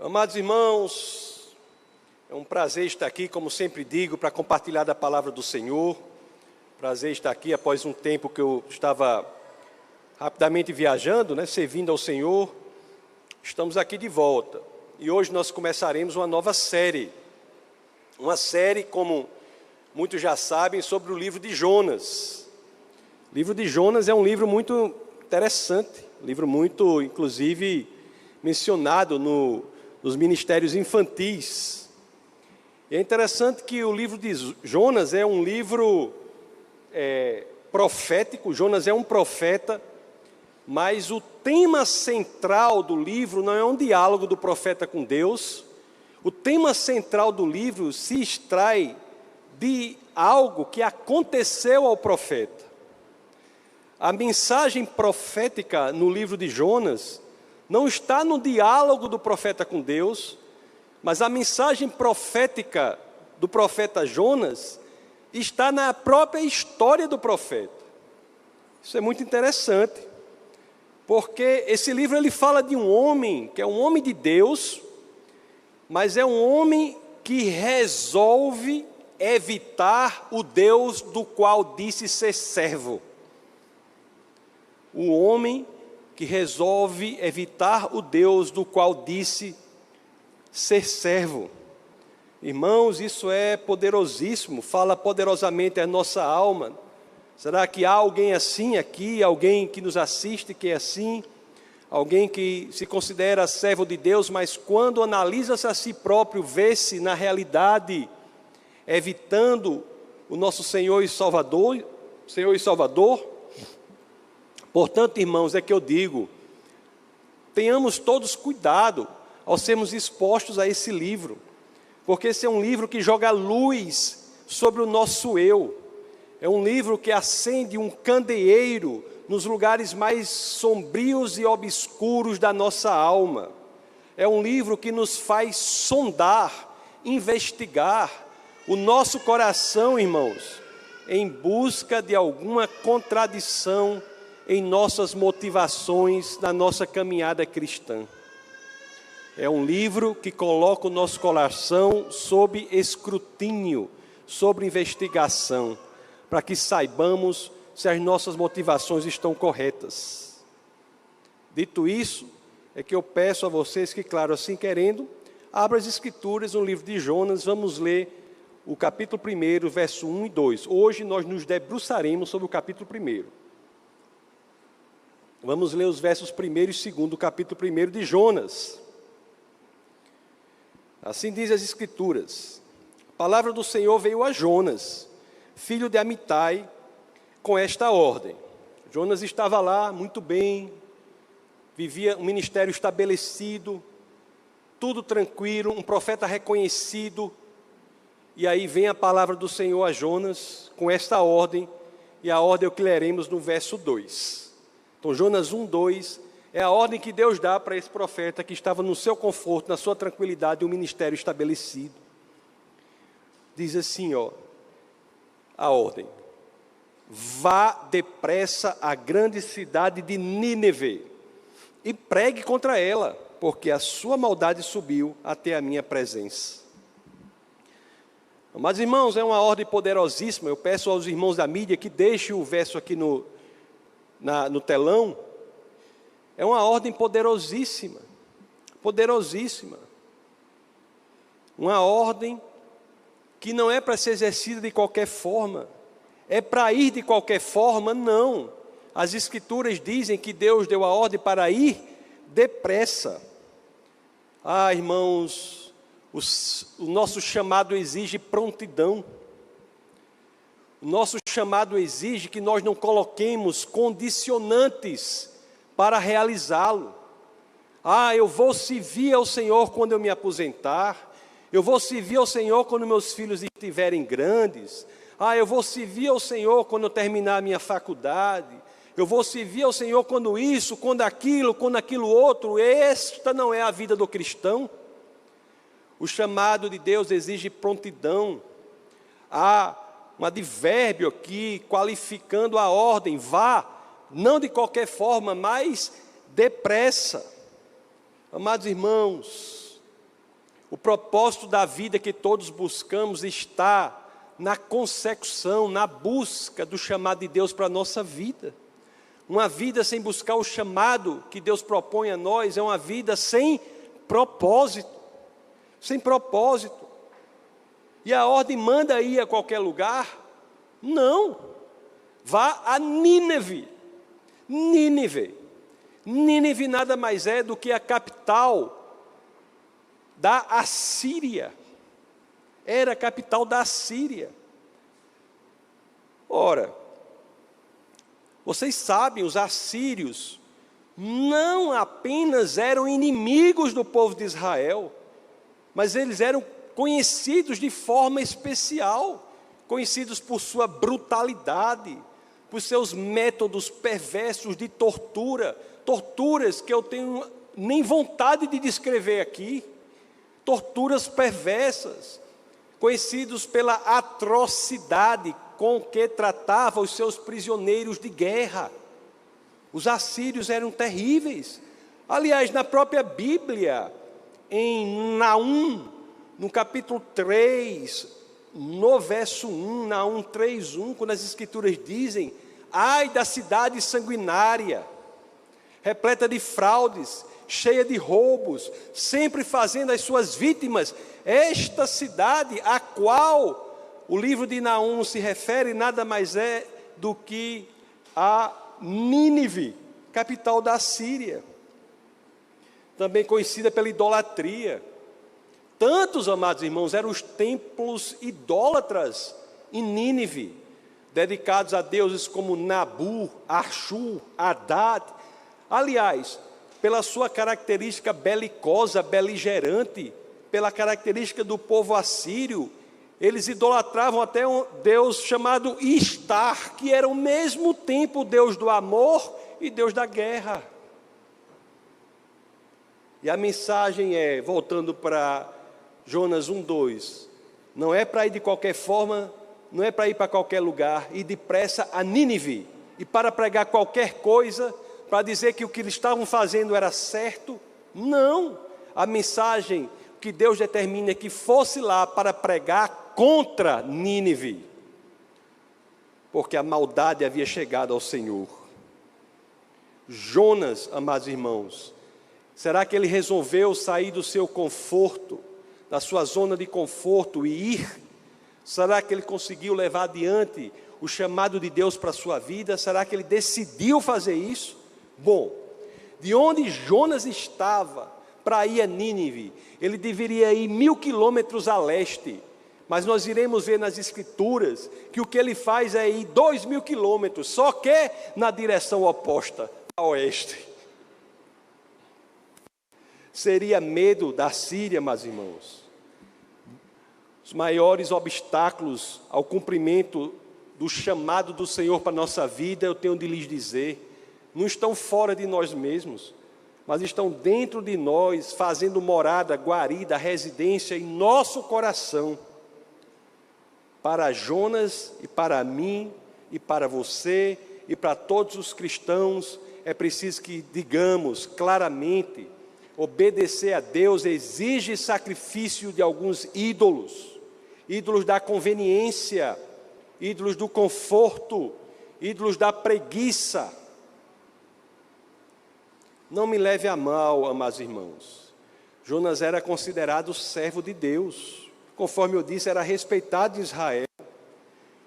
Amados irmãos, é um prazer estar aqui, como sempre digo, para compartilhar da palavra do Senhor. Prazer estar aqui após um tempo que eu estava rapidamente viajando, servindo ao Senhor. Estamos aqui de volta e hoje nós começaremos uma nova série. Uma série, como muitos já sabem, sobre o livro de Jonas. O livro de Jonas é um livro muito interessante, um livro muito, inclusive, mencionado nos ministérios infantis. E é interessante que o livro de Jonas é um livro profético. Jonas é um profeta, mas o tema central do livro não é um diálogo do profeta com Deus. O tema central do livro se extrai de algo que aconteceu ao profeta. A mensagem profética no livro de Jonas não está no diálogo do profeta com Deus, mas a mensagem profética do profeta Jonas está na própria história do profeta. Isso é muito interessante, porque esse livro ele fala de um homem, que é um homem de Deus, mas é um homem que resolve evitar o Deus do qual disse ser servo. O homem que resolve evitar o Deus do qual disse ser servo. Irmãos, isso é poderosíssimo, fala poderosamente a nossa alma. Será que há alguém assim aqui, alguém que nos assiste que é assim? Alguém que se considera servo de Deus, mas quando analisa-se a si próprio, vê-se na realidade evitando o nosso Senhor e Salvador? Portanto, irmãos, é que eu digo, tenhamos todos cuidado ao sermos expostos a esse livro, porque esse é um livro que joga luz sobre o nosso eu, é um livro que acende um candeeiro nos lugares mais sombrios e obscuros da nossa alma, é um livro que nos faz sondar, investigar o nosso coração, irmãos, em busca de alguma contradição em nossas motivações, na nossa caminhada cristã. É um livro que coloca o nosso coração sob escrutínio, sob investigação, para que saibamos se as nossas motivações estão corretas. Dito isso, é que eu peço a vocês que, claro, assim querendo, abra as Escrituras no livro de Jonas, vamos ler o capítulo 1, verso 1 e 2. Hoje nós nos debruçaremos sobre o capítulo 1. Vamos ler os versos 1 e 2 do capítulo 1 de Jonas. Assim diz as Escrituras: a palavra do Senhor veio a Jonas, filho de Amitai, com esta ordem. Jonas estava lá, muito bem, vivia um ministério estabelecido, tudo tranquilo, um profeta reconhecido. E aí vem a palavra do Senhor a Jonas, com esta ordem, e a ordem é o que leremos no verso 2. Então, Jonas 1, 2, é a ordem que Deus dá para esse profeta que estava no seu conforto, na sua tranquilidade, um ministério estabelecido. Diz assim, a ordem: vá depressa à grande cidade de Nínive e pregue contra ela, porque a sua maldade subiu até a minha presença. Mas, irmãos, é uma ordem poderosíssima. Eu peço aos irmãos da mídia que deixem o verso aqui no telão. É uma ordem poderosíssima, poderosíssima. Uma ordem que não é para ser exercida de qualquer forma, é para ir de qualquer forma, não. As Escrituras dizem que Deus deu a ordem para ir depressa. Irmãos, o nosso chamado exige prontidão. O nosso chamado exige que nós não coloquemos condicionantes para realizá-lo. Eu vou servir ao Senhor quando eu me aposentar. Eu vou servir ao Senhor quando meus filhos estiverem grandes. Eu vou servir ao Senhor quando eu terminar a minha faculdade. Eu vou servir ao Senhor quando isso, quando aquilo outro. Esta não é a vida do cristão. O chamado de Deus exige prontidão. Há um advérbio aqui qualificando a ordem: vá, não de qualquer forma, mas depressa. Amados irmãos, O propósito da vida que todos buscamos está na consecução, na busca do chamado de Deus para a nossa vida. Uma vida sem buscar o chamado que Deus propõe a nós é uma vida sem propósito. Sem propósito. E a ordem manda ir a qualquer lugar? Não. Vá a Nínive. Nínive. Nínive nada mais é do que a capital da Assíria. Era a capital da Assíria. Ora, vocês sabem, os assírios não apenas eram inimigos do povo de Israel, mas eles eram conhecidos de forma especial, conhecidos por sua brutalidade, por seus métodos perversos de tortura, torturas que eu tenho nem vontade de descrever aqui, torturas perversas, conhecidos pela atrocidade com que tratava os seus prisioneiros de guerra. Os assírios eram terríveis. Aliás, na própria Bíblia, em Naum, no capítulo 3, no verso 1, Naum 3:1, quando as escrituras dizem: ai da cidade sanguinária, repleta de fraudes, cheia de roubos, sempre fazendo as suas vítimas. Esta cidade a qual o livro de Naum se refere nada mais é do que a Nínive, capital da Síria, também conhecida pela idolatria. Tantos, amados irmãos, eram os templos idólatras em Nínive, dedicados a deuses como Nabu, Ashur, Haddad. Aliás, pela sua característica belicosa, beligerante, pela característica do povo assírio, eles idolatravam até um deus chamado Istar, que era ao mesmo tempo Deus do amor e Deus da guerra. E a mensagem é, voltando para Jonas 1:2, não é para ir de qualquer forma, não é para ir para qualquer lugar, ir depressa a Nínive, e para pregar qualquer coisa, para dizer que o que eles estavam fazendo era certo. Não, a mensagem que Deus determina é que fosse lá para pregar contra Nínive, porque a maldade havia chegado ao Senhor. Jonas, amados irmãos, será que ele resolveu sair do seu conforto, da sua zona de conforto e ir? Será que ele conseguiu levar adiante o chamado de Deus para a sua vida? Será que ele decidiu fazer isso? Bom, de onde Jonas estava para ir a Nínive, ele deveria ir 1000 quilômetros a leste, mas nós iremos ver nas escrituras que o que ele faz é ir 2000 quilômetros, só que na direção oposta, a oeste. Seria medo da Síria, meus irmãos. Os maiores obstáculos ao cumprimento do chamado do Senhor para a nossa vida, eu tenho de lhes dizer, não estão fora de nós mesmos, mas estão dentro de nós, fazendo morada, guarida, residência em nosso coração. Para Jonas e para mim e para você e para todos os cristãos, é preciso que digamos claramente: obedecer a Deus exige sacrifício de alguns ídolos, ídolos da conveniência, ídolos do conforto, ídolos da preguiça. Não me leve a mal, amados irmãos. Jonas era considerado servo de Deus. Conforme eu disse, era respeitado em Israel.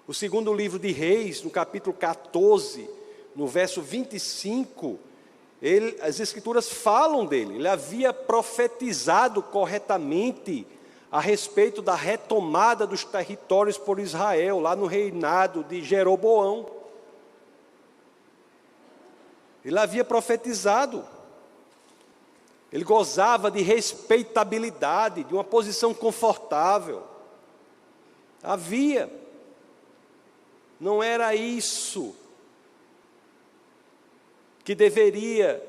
O segundo livro de Reis, no capítulo 14, no verso 25, as escrituras falam dele. Ele havia profetizado corretamente a respeito da retomada dos territórios por Israel, lá no reinado de Jeroboão. Ele havia profetizado. Ele gozava de respeitabilidade, de uma posição confortável. Havia. Não era isso que deveria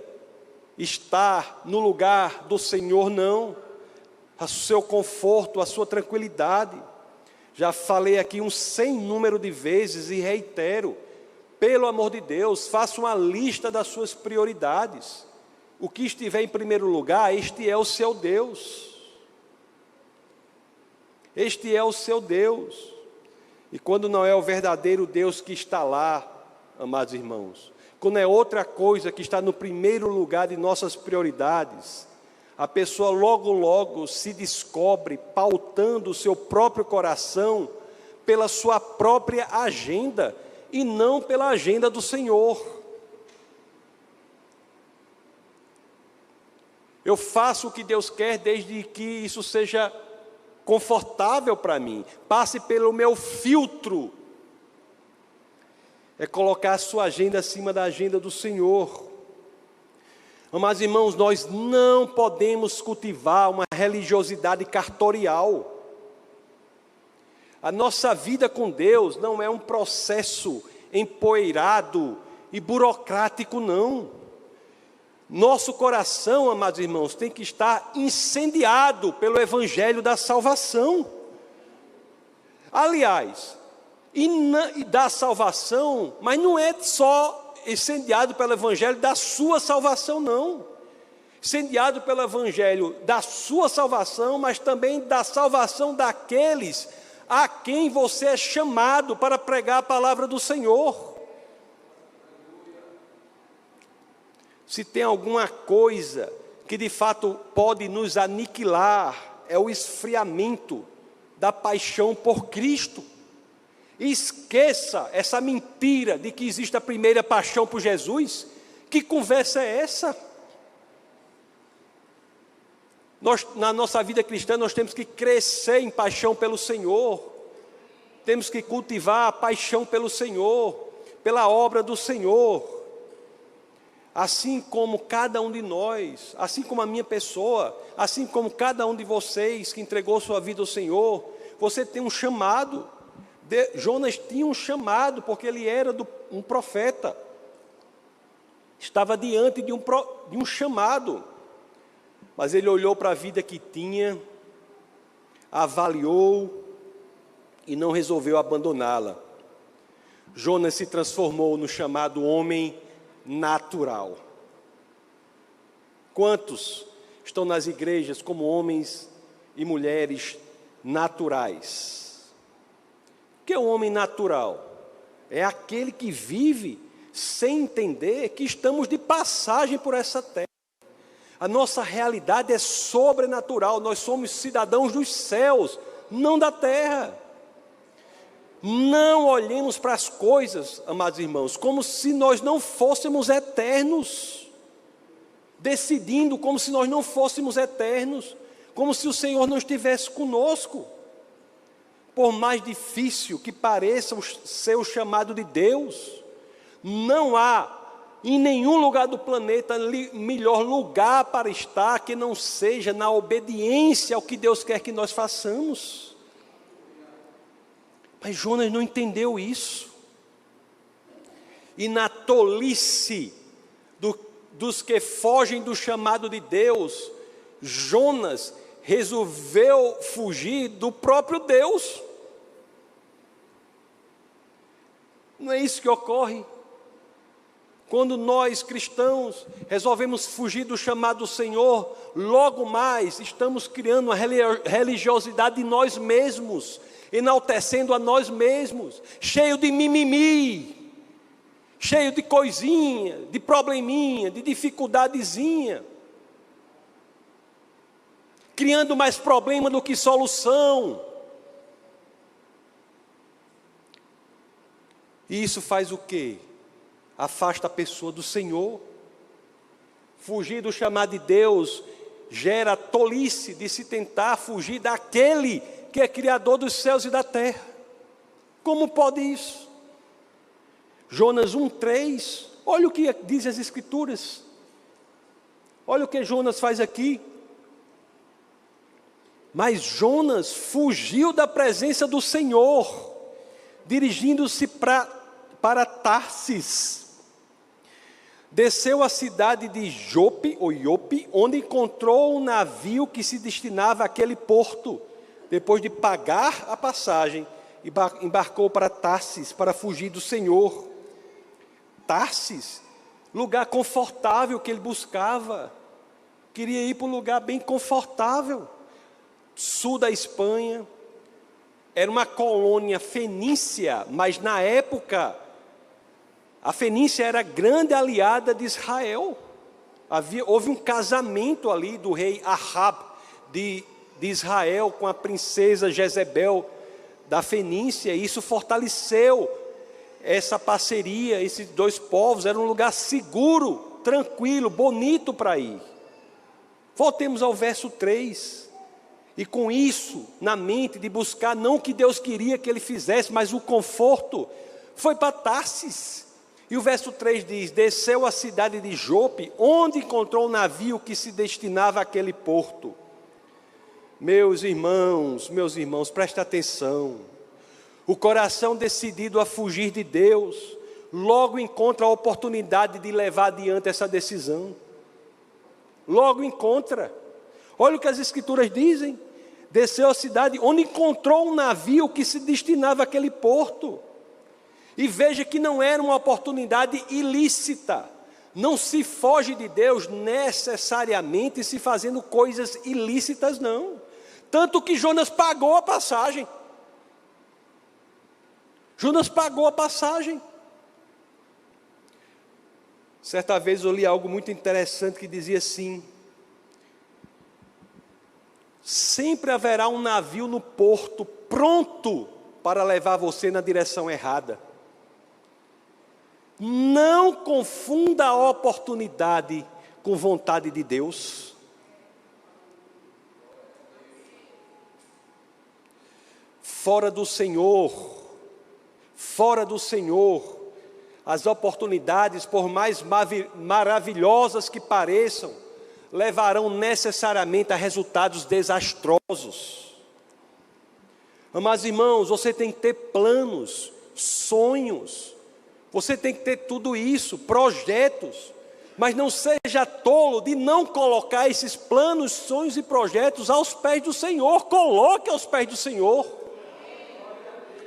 estar no lugar do Senhor, não. O seu conforto, a sua tranquilidade. Já falei aqui um sem número de vezes e reitero. Pelo amor de Deus, faça uma lista das suas prioridades. O que estiver em primeiro lugar, este é o seu Deus. Este é o seu Deus. E quando não é o verdadeiro Deus que está lá, amados irmãos, quando é outra coisa que está no primeiro lugar de nossas prioridades, a pessoa logo se descobre pautando o seu próprio coração pela sua própria agenda e não pela agenda do Senhor. Eu faço o que Deus quer desde que isso seja confortável para mim, passe pelo meu filtro. É colocar a sua agenda acima da agenda do Senhor. Amados irmãos, nós não podemos cultivar uma religiosidade cartorial. A nossa vida com Deus não é um processo empoeirado e burocrático, não. Nosso coração, amados irmãos, tem que estar incendiado pelo Evangelho da salvação. Aliás, e da salvação, mas não é só incendiado pelo Evangelho da sua salvação, não. Incendiado pelo Evangelho da sua salvação, mas também da salvação daqueles a quem você é chamado para pregar a palavra do Senhor. Se tem alguma coisa que de fato pode nos aniquilar, é o esfriamento da paixão por Cristo. Esqueça essa mentira de que existe a primeira paixão por Jesus. Que conversa é essa? Na nossa vida cristã, nós temos que crescer em paixão pelo Senhor. Temos que cultivar a paixão pelo Senhor, pela obra do Senhor. Assim como cada um de nós, assim como a minha pessoa, assim como cada um de vocês que entregou sua vida ao Senhor, você tem um chamado. Jonas tinha um chamado, porque ele era um profeta. Estava diante de um chamado. Mas ele olhou para a vida que tinha, avaliou e não resolveu abandoná-la. Jonas se transformou no chamado homem natural. Quantos estão nas igrejas como homens e mulheres naturais? O que é um homem natural? É aquele que vive sem entender que estamos de passagem por essa terra. A nossa realidade é sobrenatural, nós somos cidadãos dos céus, não da terra. Não olhemos para as coisas, amados irmãos, como se nós não fôssemos eternos, decidindo como se nós não fôssemos eternos, como se o Senhor não estivesse conosco. Por mais difícil que pareça ser o chamado de Deus, não há em nenhum lugar do planeta melhor lugar para estar que não seja na obediência ao que Deus quer que nós façamos. Mas Jonas não entendeu isso. E na tolice dos que fogem do chamado de Deus, Jonas resolveu fugir do próprio Deus. Não é isso que ocorre? Quando nós cristãos resolvemos fugir do chamado do Senhor, logo mais estamos criando uma religiosidade de nós mesmos, enaltecendo a nós mesmos, cheio de mimimi, cheio de coisinha, de probleminha, de dificuldadezinha, criando mais problema do que solução. E isso faz o quê? Afasta a pessoa do Senhor. Fugir do chamado de Deus gera tolice de se tentar fugir daquele que é Criador dos céus e da terra. Como pode isso? Jonas 1:3, olha o que diz as Escrituras. Olha o que Jonas faz aqui. Mas Jonas fugiu da presença do Senhor, dirigindo-se para Tarsis. Desceu à cidade de Jope, onde encontrou um navio que se destinava àquele porto. Depois de pagar a passagem, embarcou para Tarsis para fugir do Senhor. Tarsis, lugar confortável que ele buscava. Queria ir para um lugar bem confortável. Sul da Espanha, era uma colônia fenícia, mas na época, a Fenícia era grande aliada de Israel. Houve um casamento ali do rei Ahab de Israel com a princesa Jezebel da Fenícia, e isso fortaleceu essa parceria. Esses dois povos, era um lugar seguro, tranquilo, bonito para ir. Voltemos ao verso 3, e com isso na mente, de buscar não o que Deus queria que ele fizesse, mas o conforto, foi para Tarsis. E o verso 3 diz: desceu à cidade de Jope, onde encontrou um navio que se destinava àquele porto. Meus irmãos, prestem atenção. O coração decidido a fugir de Deus, logo encontra a oportunidade de levar adiante essa decisão. Logo encontra. Olha o que as Escrituras dizem: desceu à cidade onde encontrou um navio que se destinava àquele porto. E veja que não era uma oportunidade ilícita. Não se foge de Deus necessariamente se fazendo coisas ilícitas, não. Tanto que Jonas pagou a passagem. Jonas pagou a passagem. Certa vez eu li algo muito interessante que dizia assim: sempre haverá um navio no porto pronto para levar você na direção errada. Não confunda a oportunidade com vontade de Deus. Fora do Senhor, as oportunidades, por mais maravilhosas que pareçam, levarão necessariamente a resultados desastrosos. Amados irmãos, você tem que ter planos, sonhos, você tem que ter tudo isso, projetos, mas não seja tolo de não colocar esses planos, sonhos e projetos aos pés do Senhor. Coloque aos pés do Senhor.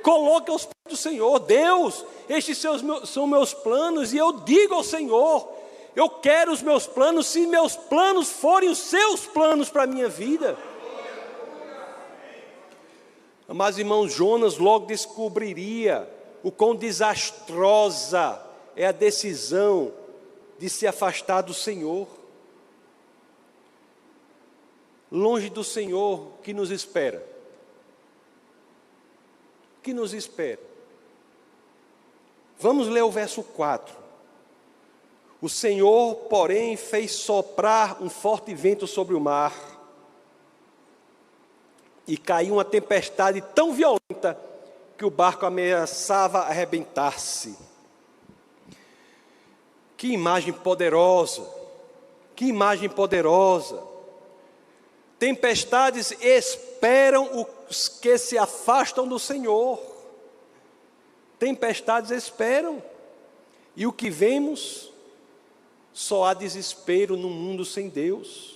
Coloque aos pés do Senhor. Deus, estes são meus planos, e eu digo ao Senhor: eu quero os meus planos, se meus planos forem os seus planos para a minha vida. Mas, irmãos, Jonas logo descobriria o quão desastrosa é a decisão de se afastar do Senhor. Longe do Senhor, o que nos espera? O que nos espera? Vamos ler o verso 4. O Senhor, porém, fez soprar um forte vento sobre o mar, e caiu uma tempestade tão violenta que o barco ameaçava arrebentar-se. Que imagem poderosa! Que imagem poderosa! Tempestades esperam os que se afastam do Senhor. Tempestades esperam. E o que vemos? Só há desespero no mundo sem Deus.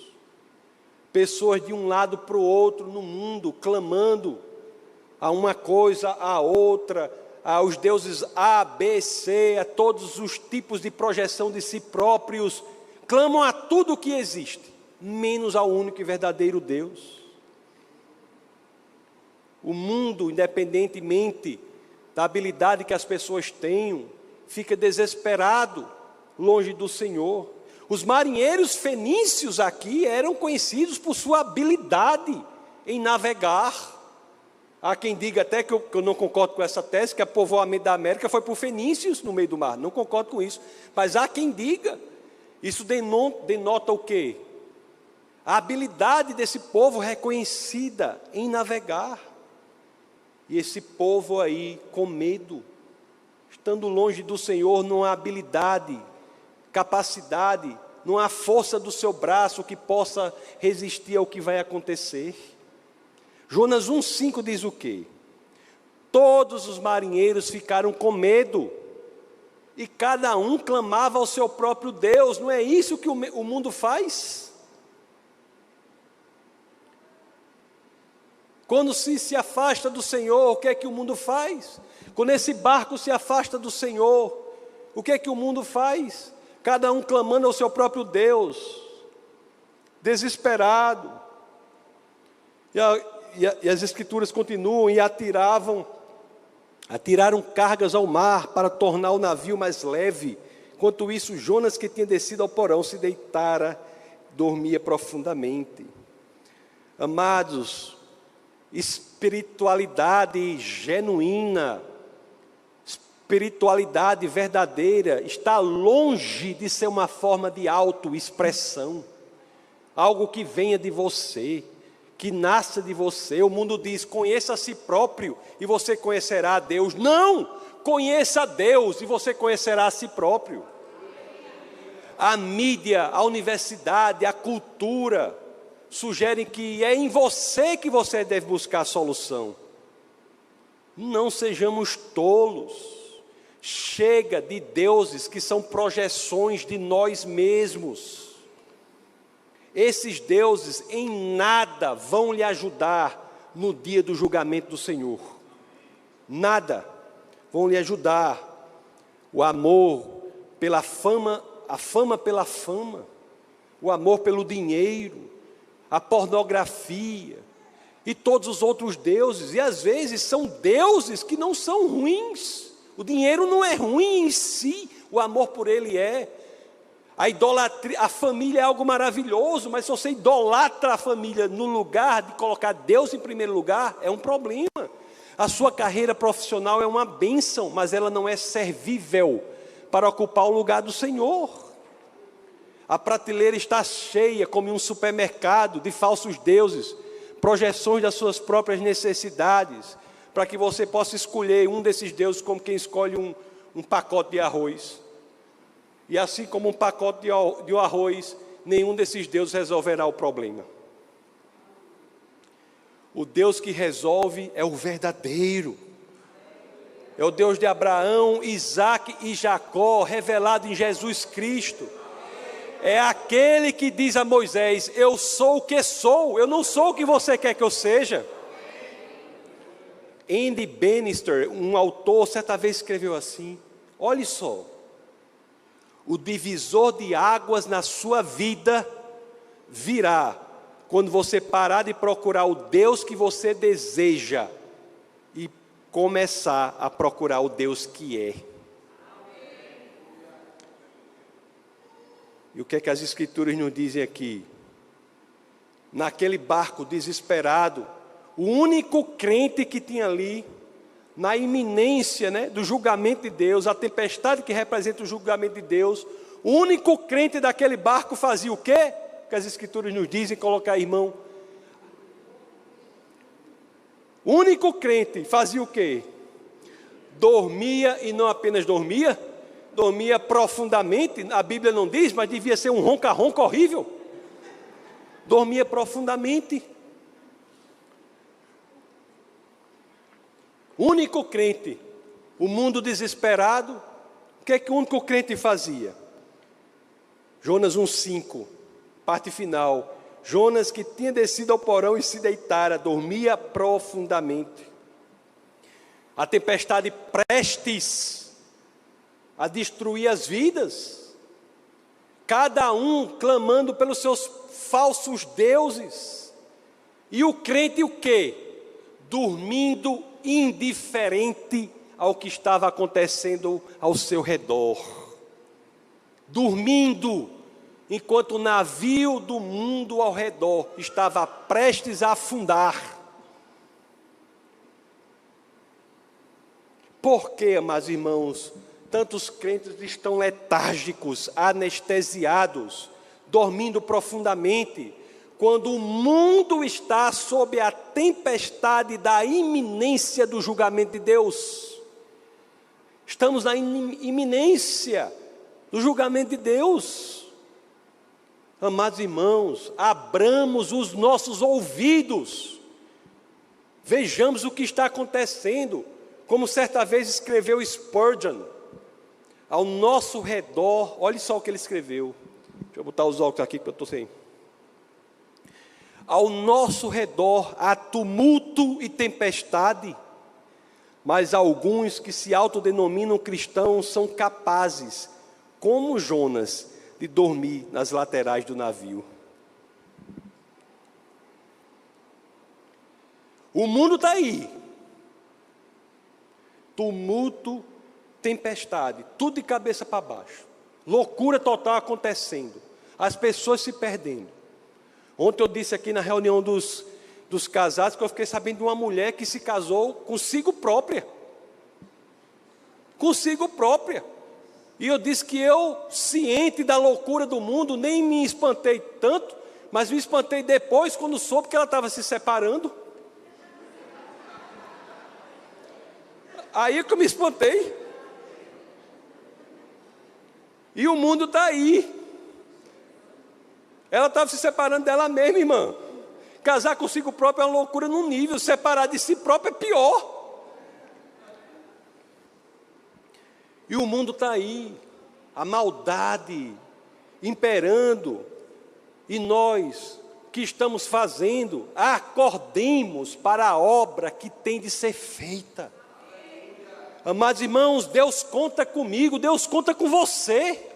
Pessoas de um lado para o outro no mundo, clamando a uma coisa, a outra, aos deuses A, B, C, a todos os tipos de projeção de si próprios, clamam a tudo o que existe, menos ao único e verdadeiro Deus. O mundo, independentemente da habilidade que as pessoas tenham, fica desesperado, longe do Senhor. Os marinheiros fenícios aqui eram conhecidos por sua habilidade em navegar. Há quem diga até que eu não concordo com essa tese, que o povoamento da América foi por fenícios no meio do mar. Não concordo com isso. Mas há quem diga, isso denota o quê? A habilidade desse povo reconhecida em navegar. E esse povo aí, com medo, estando longe do Senhor, não há habilidade, capacidade, não há força do seu braço que possa resistir ao que vai acontecer. Jonas 1,5 diz o quê? Todos os marinheiros ficaram com medo, e cada um clamava ao seu próprio Deus. Não é isso que o mundo faz? Quando se afasta do Senhor, o que é que o mundo faz? Quando esse barco se afasta do Senhor, o que é que o mundo faz? Cada um clamando ao seu próprio Deus, desesperado. e as escrituras continuam, e atiraram cargas ao mar para tornar o navio mais leve. Enquanto isso, Jonas, que tinha descido ao porão, se deitara, dormia profundamente. Amados, espiritualidade genuína, espiritualidade verdadeira, está longe de ser uma forma de autoexpressão, algo que venha de você, que nasça de você. O mundo diz: conheça a si próprio e você conhecerá a Deus. Não! Conheça a Deus e você conhecerá a si próprio. A mídia, a universidade, a cultura sugerem que é em você que você deve buscar a solução. Não sejamos tolos. Chega de deuses que são projeções de nós mesmos. Esses deuses em nada vão lhe ajudar no dia do julgamento do Senhor. Nada vão lhe ajudar. O amor pela fama, a fama pela fama, o amor pelo dinheiro, a pornografia e todos os outros deuses. E às vezes são deuses que não são ruins. O dinheiro não é ruim em si, o amor por ele é. A idolatria, a família é algo maravilhoso, mas se você idolatra a família no lugar de colocar Deus em primeiro lugar, é um problema. A sua carreira profissional é uma bênção, mas ela não é servível para ocupar o lugar do Senhor. A prateleira está cheia, como em um supermercado, de falsos deuses, projeções das suas próprias necessidades, para que você possa escolher um desses deuses como quem escolhe um pacote de arroz. E assim como um pacote de arroz, nenhum desses deuses resolverá o problema. O Deus que resolve é o verdadeiro. É o Deus de Abraão, Isaque e Jacó, revelado em Jesus Cristo. É aquele que diz a Moisés: eu sou o que sou, eu não sou o que você quer que eu seja. Andy Bannister, um autor, certa vez escreveu assim: olhe só, o divisor de águas na sua vida virá quando você parar de procurar o Deus que você deseja e começar a procurar o Deus que é. E o que é que as escrituras nos dizem aqui? Naquele barco desesperado, o único crente que tinha ali, na iminência, do julgamento de Deus, a tempestade que representa o julgamento de Deus, o único crente daquele barco fazia o quê? Que as escrituras nos dizem, colocar aí, irmão. O único crente fazia o quê? Dormia, e não apenas dormia, dormia profundamente. A Bíblia não diz, mas devia ser um ronca-ronca horrível. Dormia profundamente. Único crente, o mundo desesperado, o que é que o único crente fazia? Jonas 1,5, parte final. Jonas, que tinha descido ao porão e se deitara, dormia profundamente. A tempestade prestes a destruir as vidas, cada um clamando pelos seus falsos deuses, e o crente o quê? Dormindo indiferente ao que estava acontecendo ao seu redor, dormindo, enquanto o navio do mundo ao redor estava prestes a afundar. Por que, amados irmãos, tantos crentes estão letárgicos, anestesiados, dormindo profundamente, quando o mundo está sob a tempestade da iminência do julgamento de Deus? Estamos na iminência do julgamento de Deus. Amados irmãos, abramos os nossos ouvidos, vejamos o que está acontecendo, como certa vez escreveu Spurgeon, ao nosso redor. Olha só o que ele escreveu, deixa eu botar os óculos aqui que eu estou sem. Ao nosso redor há tumulto e tempestade, mas alguns que se autodenominam cristãos são capazes, como Jonas, de dormir nas laterais do navio. O mundo está aí. Tumulto, tempestade, tudo de cabeça para baixo. Loucura total acontecendo. As pessoas se perdendo. Ontem eu disse aqui na reunião dos casados que eu fiquei sabendo de uma mulher que se casou consigo própria. Consigo própria. E eu disse que eu, ciente da loucura do mundo, nem me espantei tanto, mas me espantei depois quando soube que ela estava se separando. Aí é que eu me espantei. E o mundo está aí. Ela estava se separando dela mesma, irmã. Casar consigo próprio é uma loucura num nível. Separar de si próprio é pior. E o mundo está aí. A maldade imperando. E nós, que estamos fazendo, acordemos para a obra que tem de ser feita. Amados irmãos, Deus conta comigo, Deus conta com você.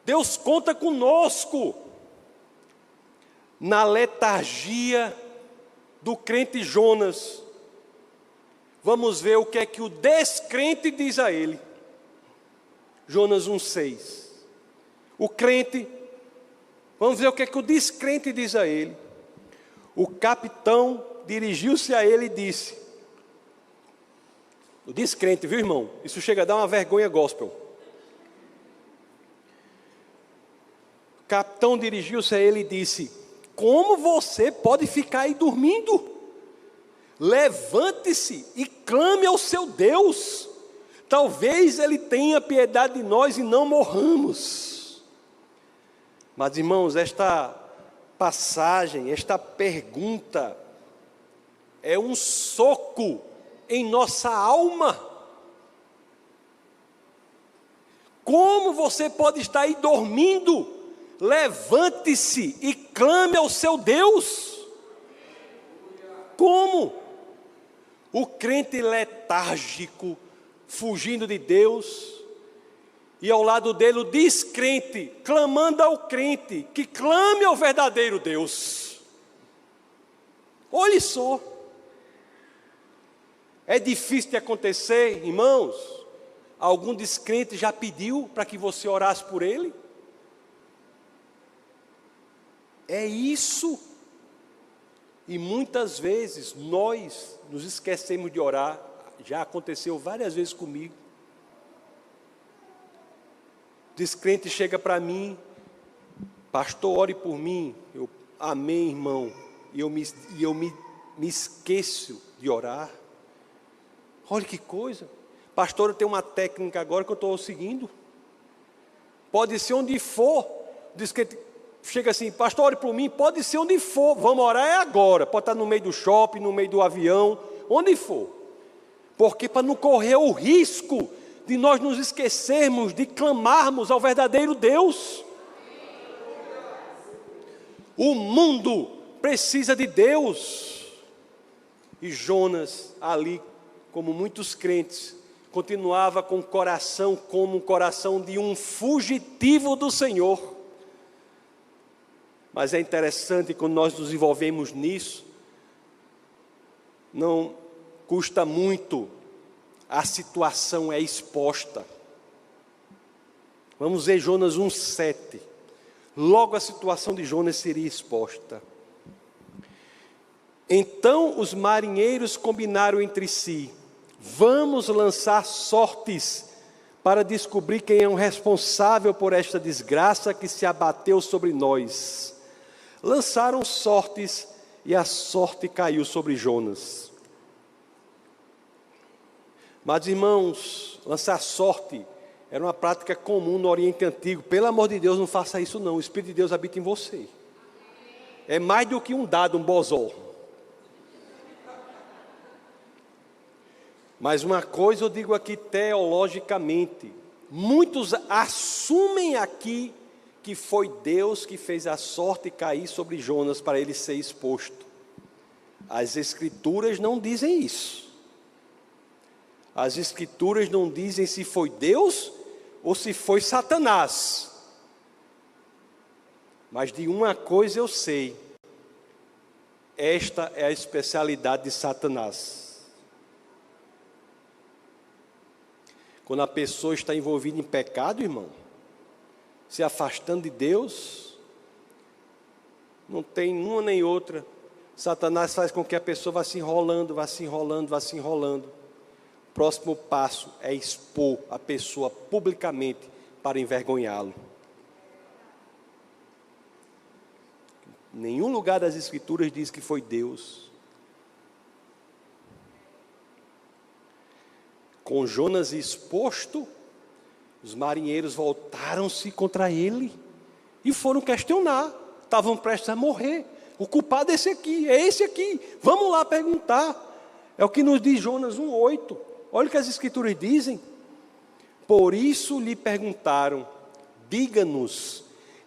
Deus conta conosco. Na letargia do crente Jonas, vamos ver o que é que o descrente diz a ele. Jonas 1,6. O crente, vamos ver o que é que o descrente diz a ele. O capitão dirigiu-se a ele e disse: o descrente, viu, irmão? Isso chega a dar uma vergonha gospel. O capitão dirigiu-se a ele e disse: como você pode ficar aí dormindo? Levante-se e clame ao seu Deus. Talvez Ele tenha piedade de nós e não morramos. Mas, irmãos, esta passagem, esta pergunta, é um soco em nossa alma. Como você pode estar aí dormindo? Levante-se e clame ao seu Deus. Como? O crente letárgico, fugindo de Deus, e ao lado dele o descrente, clamando ao crente, que clame ao verdadeiro Deus. Olhe só. É difícil de acontecer, irmãos. Algum descrente já pediu para que você orasse por ele? É isso. E muitas vezes nós nos esquecemos de orar. Já aconteceu várias vezes comigo. Descrente chega para mim: pastor, ore por mim. Eu, amém, irmão. E eu me esqueço de orar. Olha que coisa. Pastor, eu tenho uma técnica agora que eu estou seguindo. Pode ser onde for. Descrente chega assim: pastor, ore por mim. Pode ser onde for. Vamos orar é agora. Pode estar no meio do shopping, no meio do avião, onde for. Porque para não correr o risco de nós nos esquecermos de clamarmos ao verdadeiro Deus. O mundo precisa de Deus. E Jonas ali, como muitos crentes, continuava com o coração como o coração de um fugitivo do Senhor. Mas é interessante, quando nós nos envolvemos nisso, não custa muito, a situação é exposta. Vamos ver Jonas 1,7. Logo a situação de Jonas seria exposta. Então os marinheiros combinaram entre si: vamos lançar sortes para descobrir quem é o responsável por esta desgraça que se abateu sobre nós. Lançaram sortes e a sorte caiu sobre Jonas. Mas, irmãos, lançar sorte era uma prática comum no Oriente Antigo. Pelo amor de Deus, não faça isso não. O Espírito de Deus habita em você. É mais do que um dado, um bozó. Mas uma coisa eu digo aqui teologicamente: muitos assumem aqui que foi Deus que fez a sorte cair sobre Jonas para ele ser exposto. As Escrituras não dizem isso. As Escrituras não dizem se foi Deus ou se foi Satanás. Mas de uma coisa eu sei: Esta é a especialidade de Satanás. Quando a pessoa está envolvida em pecado, irmão, se afastando de Deus, não tem uma nem outra. Satanás faz com que a pessoa vá se enrolando, vá se enrolando, vá se enrolando. O próximo passo é expor a pessoa publicamente para envergonhá-lo. Nenhum lugar das Escrituras diz que foi Deus. Com Jonas exposto, os marinheiros voltaram-se contra ele e foram questionar. Estavam prestes a morrer. O culpado é esse aqui. Vamos lá perguntar. É o que nos diz Jonas 1:8. Olha o que as Escrituras dizem. Por isso lhe perguntaram: diga-nos,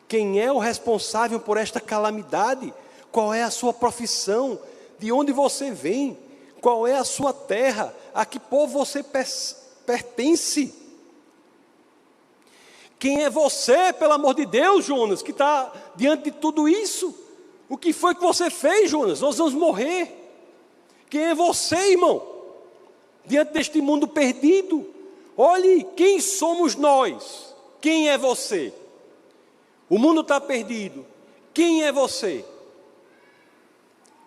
quem é o responsável por esta calamidade? Qual é a sua profissão? De onde você vem? Qual é a sua terra? A que povo você pertence? Quem é você, pelo amor de Deus, Jonas, que está diante de tudo isso? O que foi que você fez, Jonas? Nós vamos morrer. Quem é você, irmão? Diante deste mundo perdido. Olhe, quem somos nós? Quem é você? O mundo está perdido. Quem é você?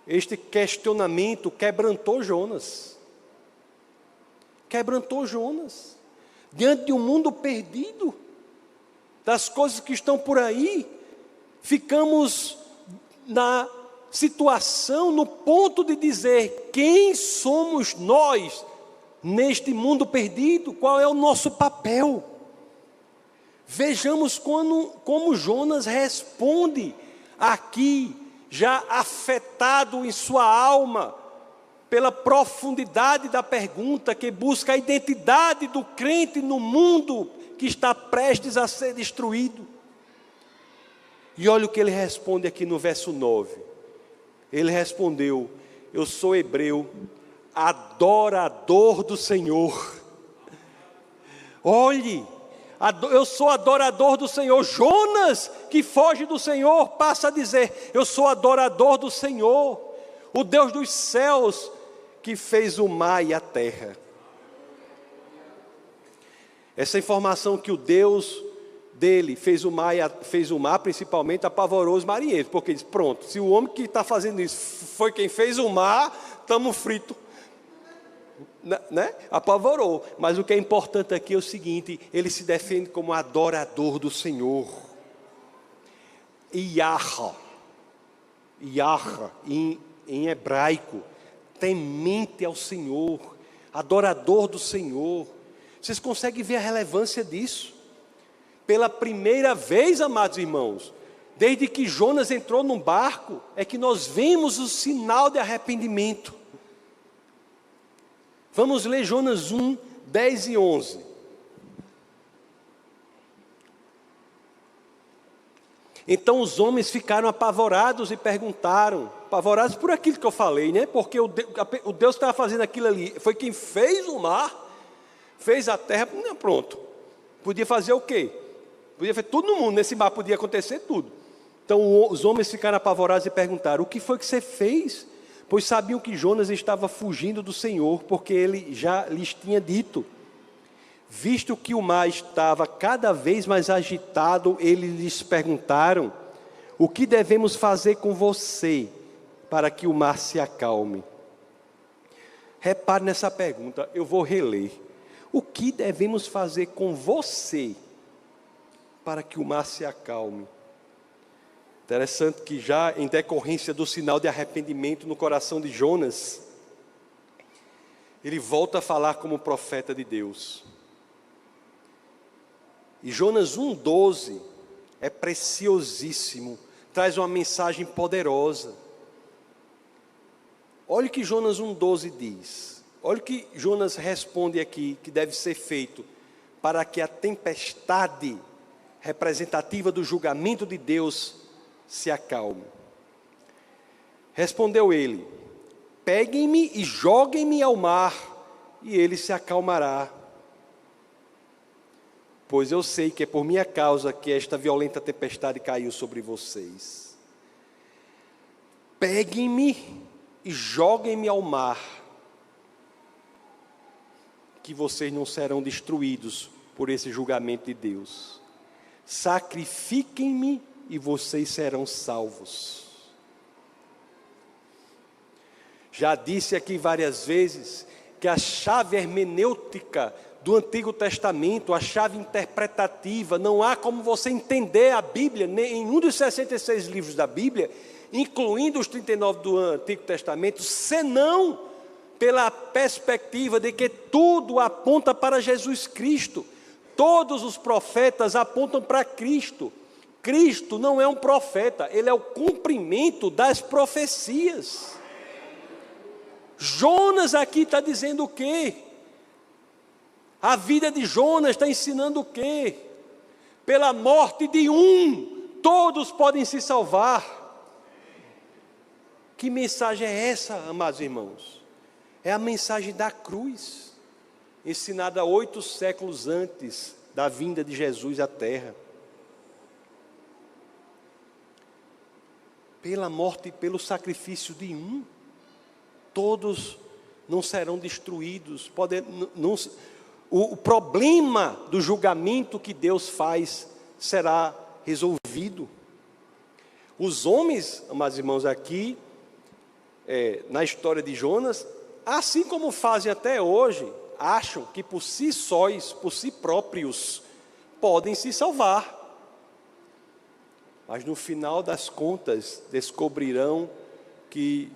Este questionamento quebrantou Jonas. Quebrantou Jonas. Diante de um mundo perdido, das coisas que estão por aí, ficamos na situação, no ponto de dizer: quem somos nós neste mundo perdido? Qual é o nosso papel? Vejamos como Jonas responde aqui, já afetado em sua alma, pela profundidade da pergunta, que busca a identidade do crente no mundo que está prestes a ser destruído. E olha o que ele responde aqui no verso 9. Ele respondeu: eu sou hebreu, adorador do Senhor. Olhe, eu sou adorador do Senhor. Jonas, que foge do Senhor, passa a dizer: eu sou adorador do Senhor, o Deus dos céus, que fez o mar e a terra. Essa informação que o Deus dele fez o mar, principalmente apavorou os marinheiros, porque diz: pronto, se o homem que está fazendo isso foi quem fez o mar, estamos fritos. Né? Apavorou. Mas o que é importante aqui é o seguinte: ele se defende como adorador do Senhor. Yahá em hebraico, temente ao Senhor, adorador do Senhor. Vocês conseguem ver a relevância disso? Pela primeira vez, amados irmãos, desde que Jonas entrou num barco, é que nós vemos o sinal de arrependimento. Vamos ler Jonas 1, 10 e 11. Então os homens ficaram apavorados e perguntaram, apavorados por aquilo que eu falei, né? Porque o Deus que estava fazendo aquilo ali, foi quem fez o mar, fez a terra, pronto. Podia fazer o quê? Podia fazer tudo no mundo, nesse mar podia acontecer tudo. Então os homens ficaram apavorados e perguntaram: o que foi que você fez? Pois sabiam que Jonas estava fugindo do Senhor, porque ele já lhes tinha dito. Visto que o mar estava cada vez mais agitado, eles lhes perguntaram: o que devemos fazer com você para que o mar se acalme? Repare nessa pergunta, eu vou reler. O que devemos fazer com você para que o mar se acalme? Interessante que já em decorrência do sinal de arrependimento no coração de Jonas, ele volta a falar como profeta de Deus. E Jonas 1,12 é preciosíssimo, traz uma mensagem poderosa. Olha o que Jonas 1,12 diz. Olha o que Jonas responde aqui, que deve ser feito para que a tempestade representativa do julgamento de Deus se acalme. Respondeu ele: peguem-me e joguem-me ao mar, e ele se acalmará. Pois eu sei que é por minha causa que esta violenta tempestade caiu sobre vocês. peguem-me e joguem-me ao mar, que vocês não serão destruídos por esse julgamento de Deus. Sacrifiquem-me e vocês serão salvos. Já disse aqui várias vezes que a chave hermenêutica do Antigo Testamento, a chave interpretativa, não há como você entender a Bíblia, nem um dos 66 livros da Bíblia, incluindo os 39 do Antigo Testamento, senão pela perspectiva de que tudo aponta para Jesus Cristo. Todos os profetas apontam para Cristo. Cristo não é um profeta, ele é o cumprimento das profecias. Jonas aqui está dizendo o quê? A vida de Jonas está ensinando o quê? Pela morte de um, todos podem se salvar. Que mensagem é essa, amados irmãos? É a mensagem da cruz, ensinada 8 séculos antes da vinda de Jesus à terra. Pela morte e pelo sacrifício de um, todos não serão destruídos. O problema do julgamento que Deus faz será resolvido. Os homens, amados irmãos, aqui, na história de Jonas, assim como fazem até hoje, acham que por si sóis, por si próprios, podem se salvar. Mas no final das contas, descobrirão que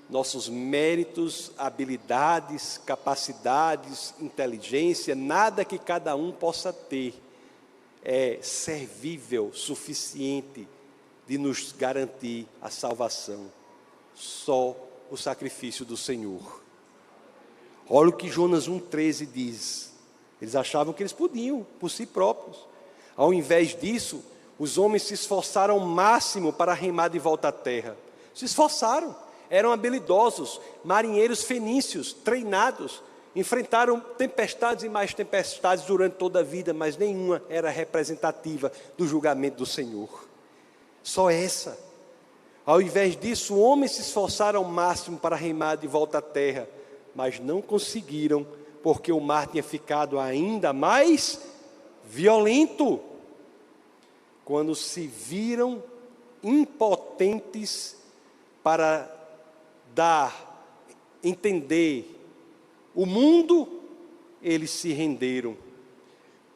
nossos méritos, habilidades, capacidades, inteligência, nada que cada um possa ter é servível, suficiente de nos garantir a salvação. Só o sacrifício do Senhor. Olha o que Jonas 1,13 diz. Eles achavam que eles podiam, por si próprios. Ao invés disso, os homens se esforçaram ao máximo para remar de volta à terra. Se esforçaram, eram habilidosos, marinheiros fenícios, treinados, enfrentaram tempestades e mais tempestades durante toda a vida, mas nenhuma era representativa do julgamento do Senhor. Só essa. Ao invés disso, homens se esforçaram ao máximo para remar de volta à terra, mas não conseguiram, porque o mar tinha ficado ainda mais violento. Quando se viram impotentes para entender o mundo, eles se renderam.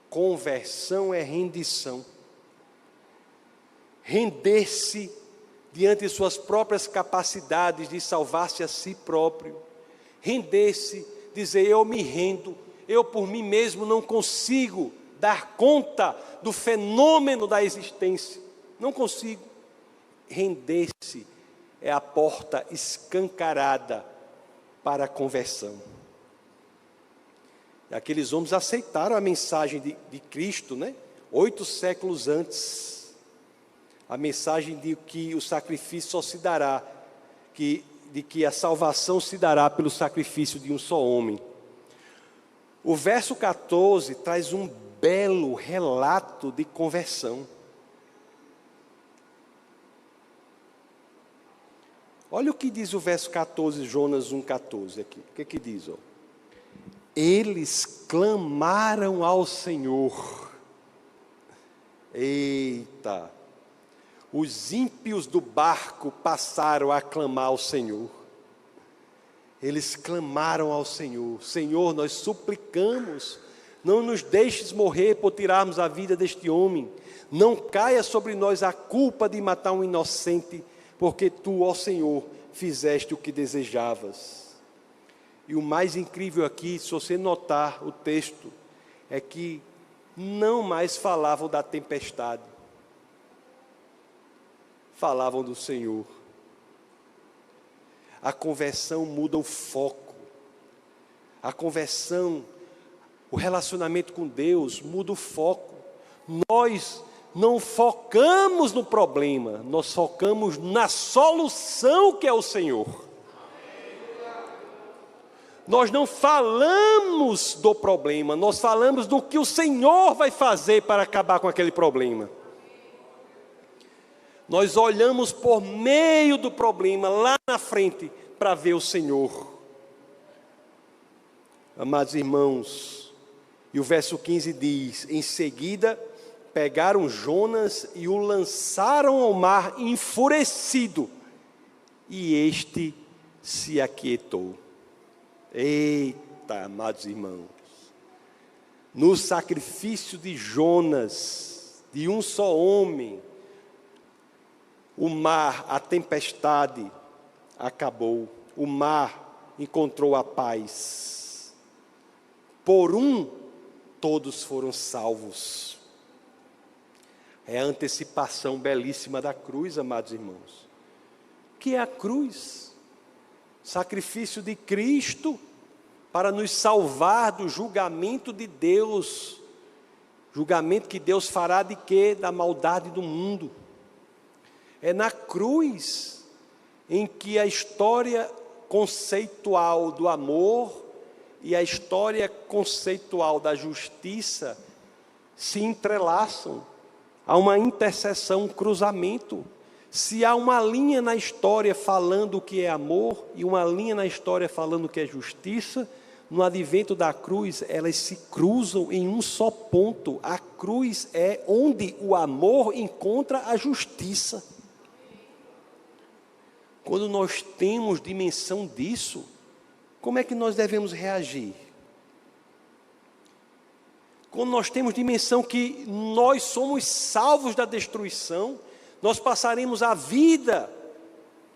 Conversão é rendição. Render-se diante de suas próprias capacidades de salvar-se a si próprio. Render-se, dizer: eu me rendo, eu por mim mesmo não consigo dar conta do fenômeno da existência. Não consigo. Render-se é a porta escancarada para a conversão. E aqueles homens aceitaram a mensagem de Cristo, 8 séculos antes. A mensagem de que o sacrifício só se dará, de que a salvação se dará pelo sacrifício de um só homem. O verso 14 traz um belo relato de conversão. Olha o que diz o verso 14, Jonas 1,14 aqui. O que diz? Eles clamaram ao Senhor. Eita! Os ímpios do barco passaram a clamar ao Senhor. Eles clamaram ao Senhor: Senhor, nós suplicamos, não nos deixes morrer por tirarmos a vida deste homem. Não caia sobre nós a culpa de matar um inocente, porque tu, ó Senhor, fizeste o que desejavas. E o mais incrível aqui, se você notar o texto, é que não mais falavam da tempestade. Falavam do Senhor. A conversão muda o foco. A conversão, o relacionamento com Deus muda o foco. Nós não focamos no problema, nós focamos na solução que é o Senhor. Nós não falamos do problema, nós falamos do que o Senhor vai fazer para acabar com aquele problema. nós olhamos por meio do problema lá na frente para ver o Senhor. Amados irmãos, e o verso 15 diz: em seguida pegaram Jonas e o lançaram ao mar enfurecido, e este se aquietou. Eita, amados irmãos, no sacrifício de Jonas, de um só homem, o mar, a tempestade acabou, o mar encontrou a paz. Por um, todos foram salvos. É a antecipação belíssima da cruz, amados irmãos. O que é a cruz? Sacrifício de Cristo para nos salvar do julgamento de Deus. Julgamento que Deus fará de quê? Da maldade do mundo. É na cruz em que a história conceitual do amor e a história conceitual da justiça se entrelaçam. Há uma interseção, um cruzamento. Se há uma linha na história falando o que é amor e uma linha na história falando o que é justiça, no advento da cruz, elas se cruzam em um só ponto. A cruz é onde o amor encontra a justiça. Quando nós temos dimensão disso, como é que nós devemos reagir? Quando nós temos dimensão que nós somos salvos da destruição, nós passaremos a vida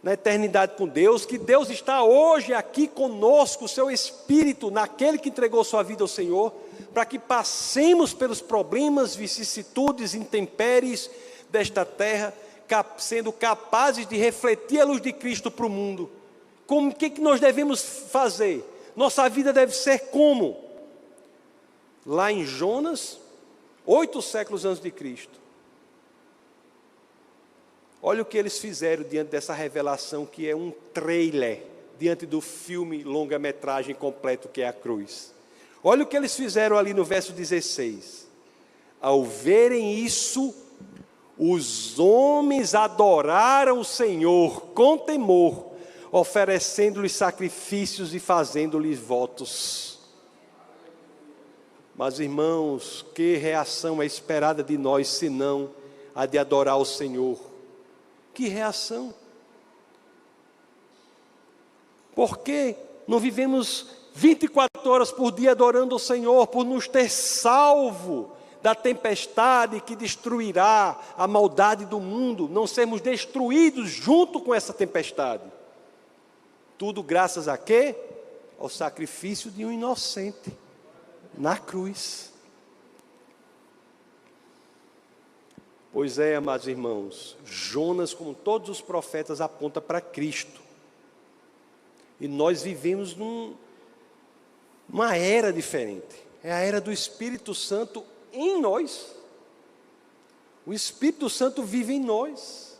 na eternidade com Deus, que Deus está hoje aqui conosco, o seu Espírito, naquele que entregou sua vida ao Senhor, para que passemos pelos problemas, vicissitudes, intempéries desta terra, sendo capazes de refletir a luz de Cristo para o mundo. O que nós devemos fazer? Nossa vida deve ser como? Lá em Jonas, 8 séculos antes de Cristo. Olha o que eles fizeram diante dessa revelação, que é um trailer, diante do filme longa-metragem completo que é a cruz. Olha o que eles fizeram ali no verso 16. Ao verem isso, os homens adoraram o Senhor com temor, oferecendo-lhes sacrifícios e fazendo-lhes votos. Mas, irmãos, que reação é esperada de nós, senão a de adorar o Senhor? Que reação? Por que não vivemos 24 horas por dia adorando o Senhor, por nos ter salvo da tempestade que destruirá a maldade do mundo, não sermos destruídos junto com essa tempestade? Tudo graças a quê? Ao sacrifício de um inocente na cruz. Pois é, amados irmãos, Jonas, como todos os profetas, aponta para Cristo. E nós vivemos numa era diferente. É a era do Espírito Santo em nós. O Espírito Santo vive em nós.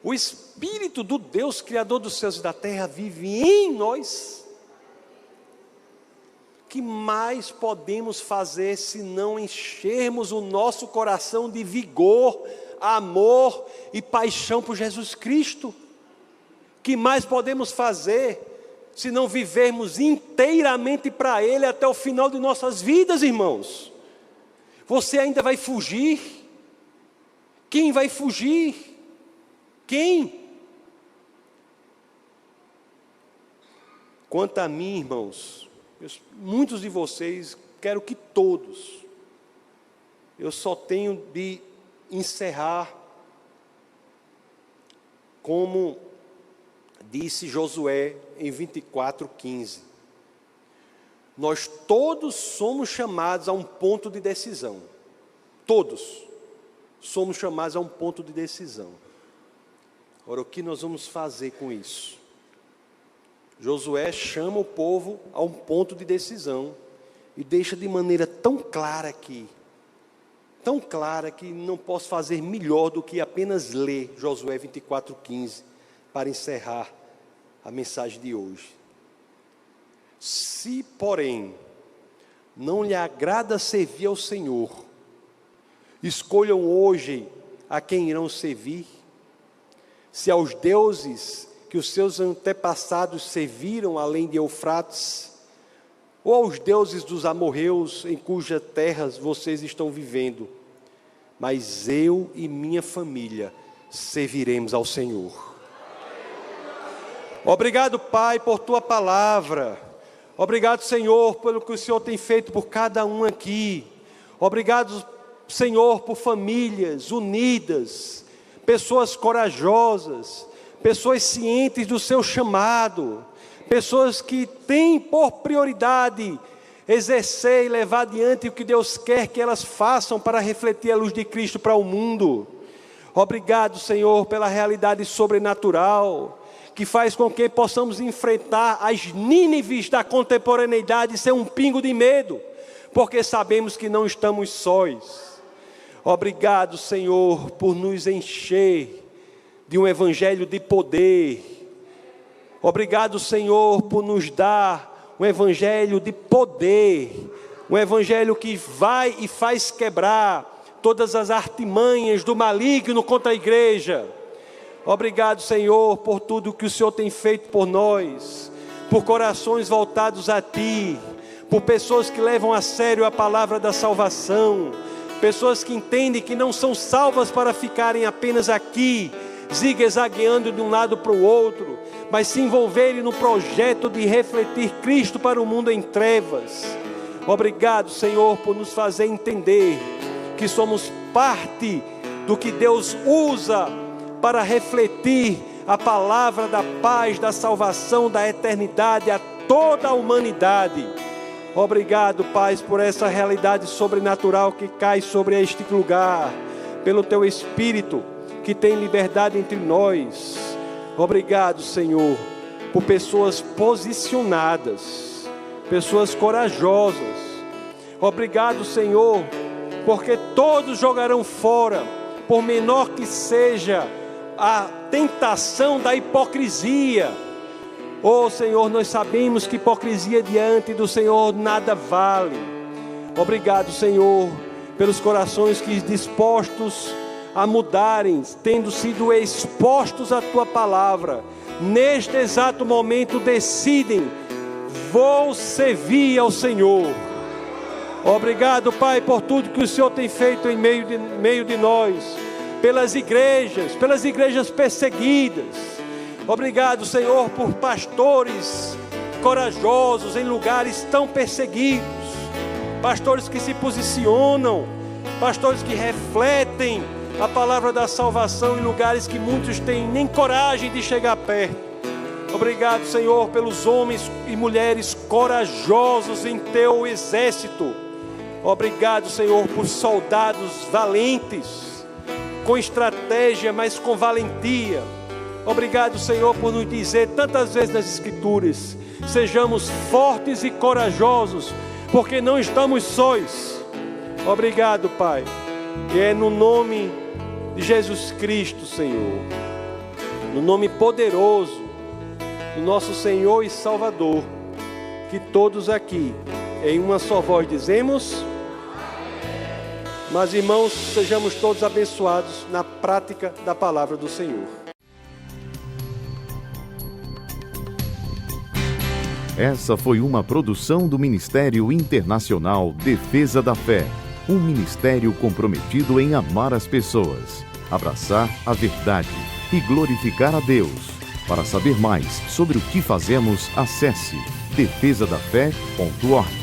O Espírito do Deus, Criador dos céus e da terra, vive em nós. O que mais podemos fazer se não enchermos o nosso coração de vigor, amor e paixão por Jesus Cristo? O que mais podemos fazer se não vivermos inteiramente para Ele até o final de nossas vidas, irmãos? Você ainda vai fugir? Quem vai fugir? Quem? Quanto a mim, irmãos, muitos de vocês, quero que todos, eu só tenho de encerrar como disse Josué em 24:15. Nós todos somos chamados a um ponto de decisão. Todos somos chamados a um ponto de decisão. Ora, o que nós vamos fazer com isso? Josué chama o povo a um ponto de decisão e deixa de maneira tão clara aqui, tão clara que não posso fazer melhor do que apenas ler Josué 24:15 para encerrar a mensagem de hoje. Se, porém, não lhe agrada servir ao Senhor, escolham hoje a quem irão servir? Se aos deuses que os seus antepassados serviram além de Eufrates, ou aos deuses dos amorreus em cujas terras vocês estão vivendo, mas eu e minha família serviremos ao Senhor. Obrigado, Pai, por Tua palavra. Obrigado, Senhor, pelo que o Senhor tem feito por cada um aqui. Obrigado, Senhor, por famílias unidas, pessoas corajosas, pessoas cientes do seu chamado, pessoas que têm por prioridade exercer e levar adiante o que Deus quer que elas façam para refletir a luz de Cristo para o mundo. Obrigado, Senhor, pela realidade sobrenatural, que faz com que possamos enfrentar as Nínives da contemporaneidade sem um pingo de medo, porque sabemos que não estamos sós. Obrigado, Senhor, por nos encher de um evangelho de poder. Obrigado, Senhor, por nos dar um evangelho de poder, um evangelho que vai e faz quebrar todas as artimanhas do maligno contra a igreja. Obrigado, Senhor, por tudo que o Senhor tem feito por nós, por corações voltados a Ti, por pessoas que levam a sério a palavra da salvação, pessoas que entendem que não são salvas para ficarem apenas aqui, zigue-zagueando de um lado para o outro, mas se envolverem no projeto de refletir Cristo para o mundo em trevas. Obrigado, Senhor, por nos fazer entender que somos parte do que Deus usa para refletir a palavra da paz, da salvação, da eternidade a toda a humanidade. Obrigado, Pai, por essa realidade sobrenatural que cai sobre este lugar, pelo Teu Espírito que tem liberdade entre nós. Obrigado, Senhor, por pessoas posicionadas, pessoas corajosas. Obrigado, Senhor, porque todos jogarão fora, por menor que seja a tentação da hipocrisia. Oh, Senhor, nós sabemos que hipocrisia diante do Senhor nada vale. Obrigado, Senhor, pelos corações que dispostos a mudarem, tendo sido expostos à Tua palavra, neste exato momento decidem: vou servir ao Senhor. Obrigado, Pai, por tudo que o Senhor tem feito em meio de nós, pelas igrejas perseguidas. Obrigado, Senhor, por pastores corajosos em lugares tão perseguidos, pastores que se posicionam, pastores que refletem a palavra da salvação em lugares que muitos têm nem coragem de chegar perto. Obrigado, Senhor, pelos homens e mulheres corajosos em Teu exército. Obrigado, Senhor, por soldados valentes, com estratégia, mas com valentia. Obrigado, Senhor, por nos dizer tantas vezes nas Escrituras: sejamos fortes e corajosos, porque não estamos sós. Obrigado, Pai. E é no nome de Jesus Cristo, Senhor, no nome poderoso do nosso Senhor e Salvador, que todos aqui, em uma só voz, dizemos: mas, irmãos, sejamos todos abençoados na prática da palavra do Senhor. Essa foi uma produção do Ministério Internacional Defesa da Fé, um ministério comprometido em amar as pessoas, abraçar a verdade e glorificar a Deus. Para saber mais sobre o que fazemos, acesse defesadafé.org.